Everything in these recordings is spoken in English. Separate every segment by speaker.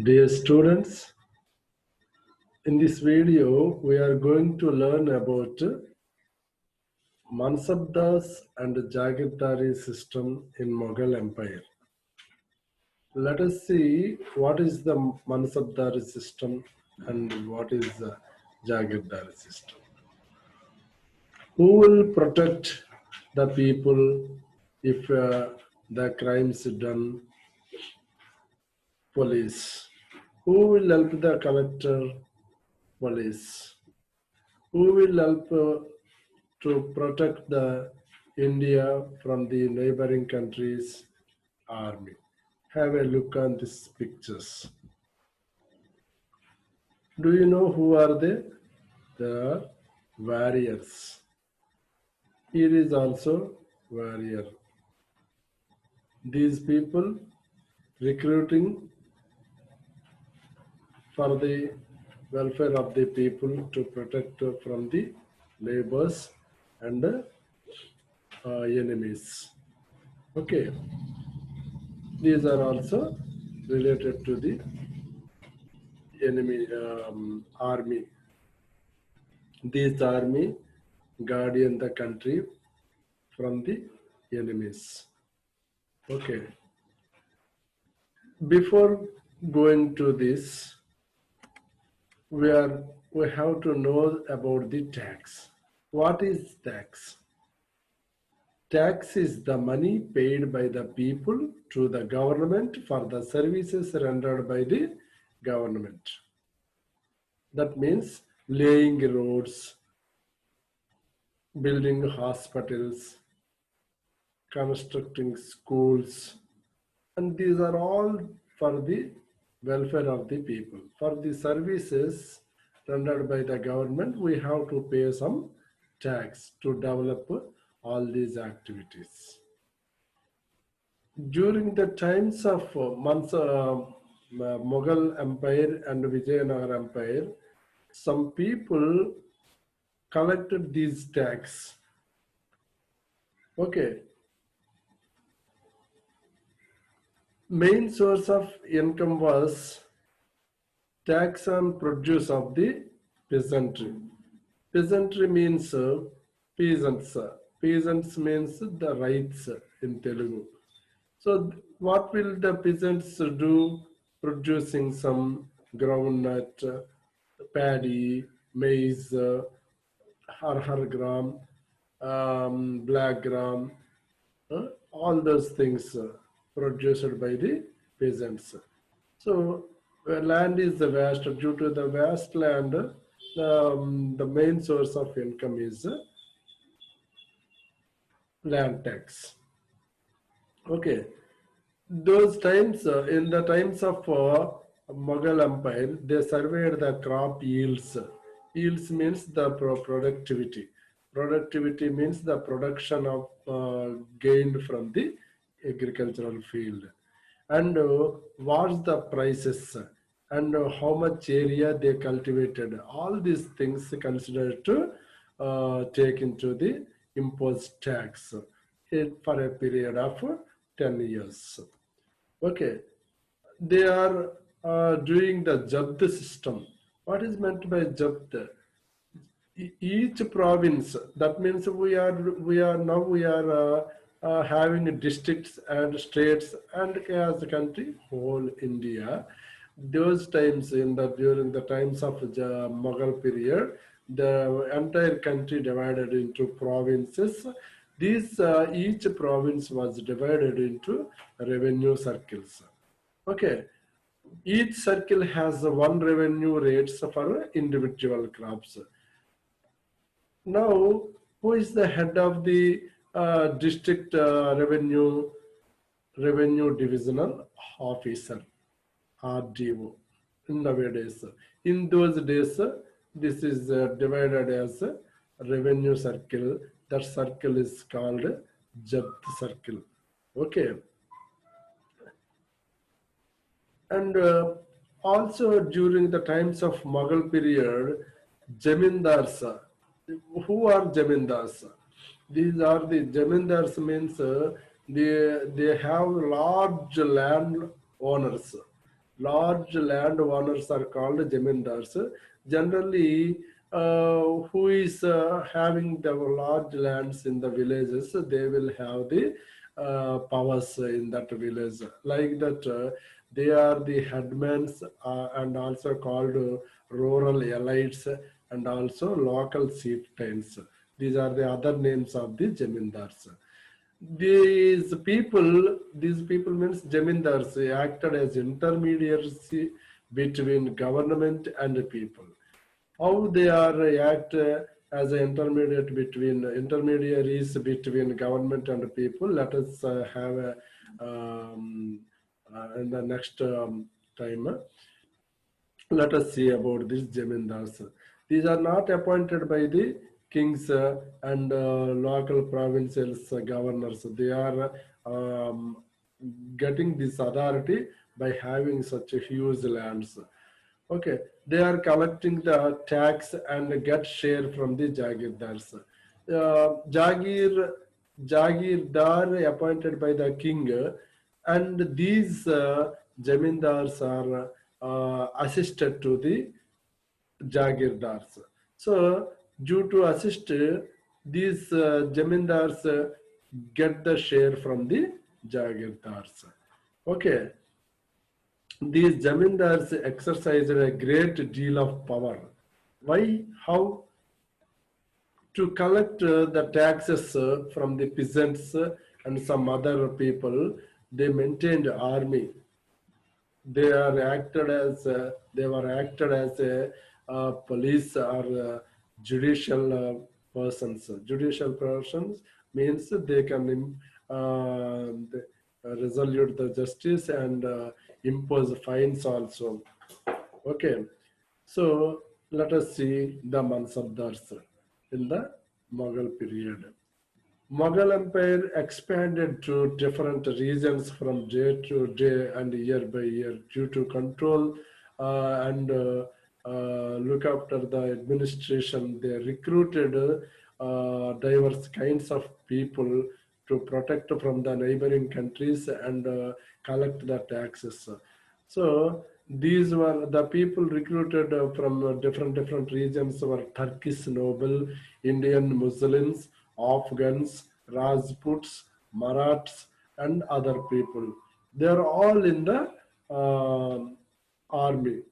Speaker 1: Dear students, in this video we are going to learn about Mansabdars and Jagirdari system in Mughal Empire. Let us see what is the Mansabdari system and what is the Jagirdari system. Who will protect the people if the crimes done? Police. Who will help the collector? Police. Who will help to protect the India from the neighboring countries' army? Have a look on these pictures. Do you know who are they? They are warriors. Here is also warrior. These people recruiting for the welfare of the people to protect from the neighbors and enemies. Okay, these are also related to the enemy army. This army guardian the country from the enemies. Okay. Before going to this, we have to know about the tax. What is tax? Tax is the money paid by the people to the government for the services rendered by the government. That means laying roads, building hospitals, constructing schools, and these are all for the welfare of the people. For the services rendered by the government, we have to pay some tax to develop all these activities. During the times of Mughal Empire and Vijayanagar Empire, some people collected these tax. Okay. Main source of income was tax on produce of the peasantry. Peasantry means peasants. Peasants means the rights in Telugu. So what will the peasants do? Producing some groundnut, paddy, maize, har gram, black gram, all those things produced by the peasants. So land is vast. Due to the vast land, the main source of income is land tax. Okay, those times, in the times of Mughal Empire, they surveyed the crop yields. Yields means the productivity. Productivity means the production of gained from the agricultural field. And what's the prices and how much area they cultivated. All these things considered to take into the imposed tax for a period of 10 years. Okay, they are doing the Jabt system. What is meant by Jabt? Each province, that means we are having districts and states and as a country whole India. Those times during the times of the Mughal period, the entire country divided into provinces. These each province was divided into revenue circles. Okay, each circle has one revenue rates for individual crops. Now, who is the head of the district revenue divisional officer, RDO? Nowadays, in those days, this is divided as a revenue circle. That circle is called Jabt circle. Okay, and also during the times of Mughal period, Jamindars. Who are Jamindars? These are the Jamindars means they have large land owners. Large land owners are called zamindars. Generally, who is having the large lands in the villages, they will have the powers in that village. Like that, they are the headmen and also called rural elites and also local chieftains. These are the other names of the zamindars. These people means jamindars acted as intermediaries between government and people. How they are act as an intermediaries between government and people. Let us have a in the next time. Let us see about these jamindars. These are not appointed by the kings and local provincial governors. They are getting this authority by having such a huge lands. Okay, they are collecting the tax and get share from the jagirdars. Jagirdar appointed by the king, and these jamindars are assisted to the jagirdars. So, due to assist, these jamindars get the share from the jagirdars. Okay, these zamindars exercised a great deal of power. Why? How? To collect the taxes from the peasants and some other people. They maintained army. They were acted as a police or judicial persons. Judicial persons means they can resolve the justice and impose fines also. Okay, so let us see the Mansabdars in the Mughal period. Mughal Empire expanded to different regions from day to day and year by year due to control and look after the administration. They recruited diverse kinds of people to protect from the neighboring countries and collect the taxes. So these were the people recruited from different regions were Turkish noble, Indian Muslims, Afghans, Rajputs, Maraths, and other people. They are all in the army.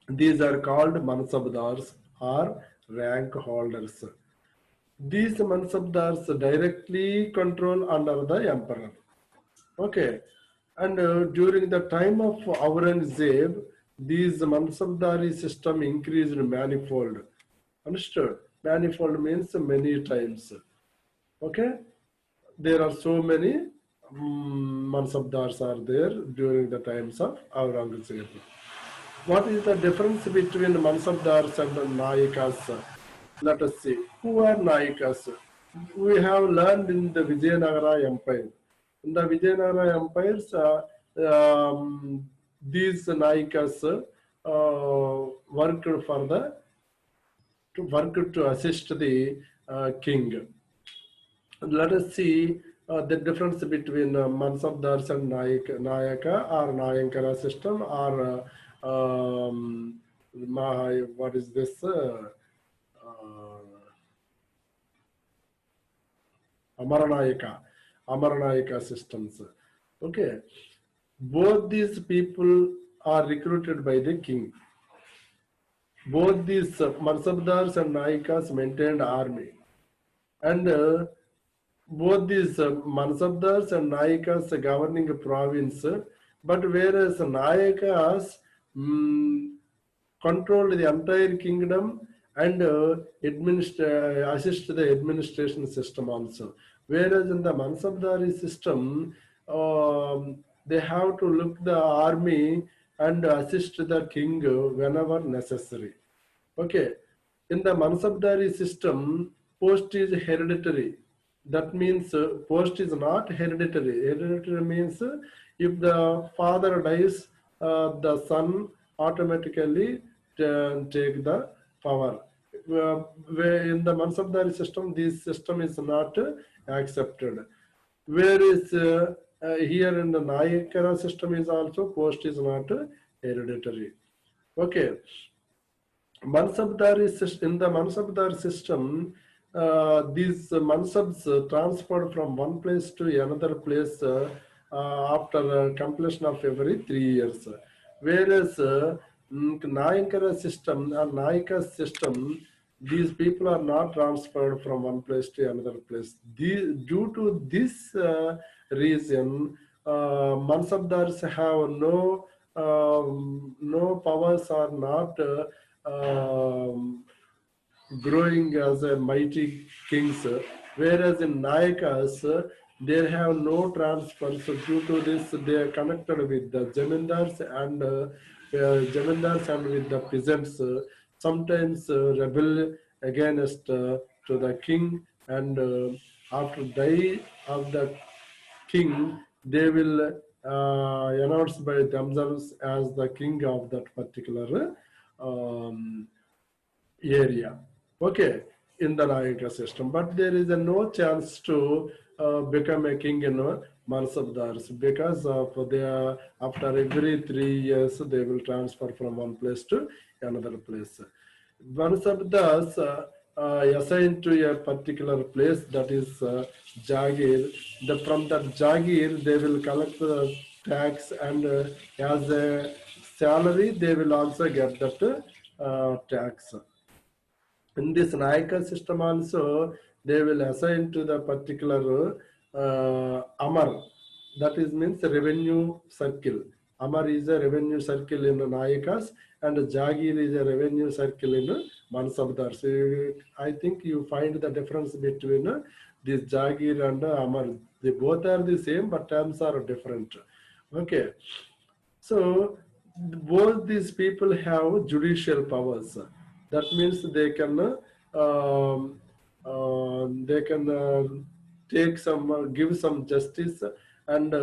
Speaker 1: These are called mansabdars or rank holders. These mansabdars directly control under the emperor. Okay, and during the time of Aurangzeb, these mansabdari system increased manifold. Understood? Manifold means many times. Okay, there are so many mansabdars are there during the times of Aurangzeb. What is the difference between mansabdars and the nayakas? Let us see. Who are nayakas? We have learned in the Vijayanagara Empire. In the Vijayanagara empires, these nayakas worked for the to work to assist the king. Let us see the difference between Mansabdars and Nayaka or Nayankara system or what is this? Amaranayaka, Amaranayaka systems. Okay, both these people are recruited by the king. Both these Mansabdars and Nayakas maintained army, and both these Mansabdars and Nayakas governing a province, but whereas Nayakas mm, controlled the entire kingdom and assist the administration system also. Whereas in the Mansabdari system, they have to look the army and assist the king whenever necessary. Okay, in the Mansabdari system, post is hereditary. That means post is not hereditary. Hereditary means if the father dies, the son automatically take the power. Where in the Mansabdari system, this system is not accepted. Where is here in the Nayakara system is also post is not hereditary. Okay. Mansabdar is in the Mansabdar system. These mansabs transferred from one place to another place after completion of every 3 years. Whereas Nayankara system or Nayaka system, these people are not transferred from one place to another place. Due to this reason, Mansabdars have no powers, are not growing as a mighty kings, whereas in Nayakas, they have no transfer. So due to this, they are connected with the Jamindars and with the peasants. Sometimes rebel against to the king, and after die of the king, they will announce by themselves as the king of that particular area. Okay, in the Nayaka system, but there is no chance to become a king in Mansabdars, because of after every 3 years they will transfer from one place to another place. Mansabdars assigned to a particular place, that is Jagir. From that Jagir they will collect the tax, and as a salary they will also get that tax. In this Nayaka system also, they will assign to the particular Amar, that is means revenue circle. Amar is a revenue circle in Nayakas, and Jagir is a revenue circle in Mansabdar. So I think you find the difference between this Jagir and Amar. They both are the same, but terms are different. Okay. So both these people have judicial powers. That means they can take some give some justice, and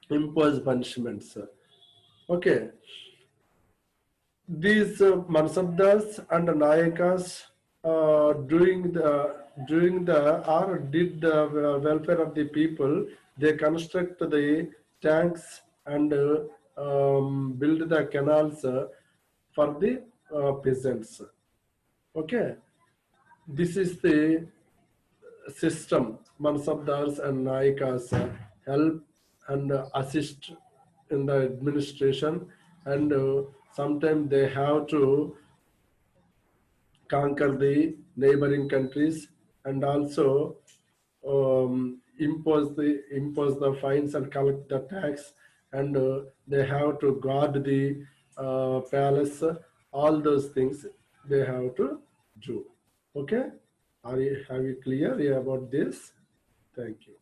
Speaker 1: impose punishments. Okay, these Mansabdas and Nayakas during the or did the welfare of the people. They construct the tanks and build the canals for the peasants. Okay, this is the system. Mansabdars and Nayakas help and assist in the administration, and sometimes they have to conquer the neighboring countries, and also impose the fines and collect the tax, and they have to guard the palace. All those things they have to do. Okay, have you clear about this? Thank you.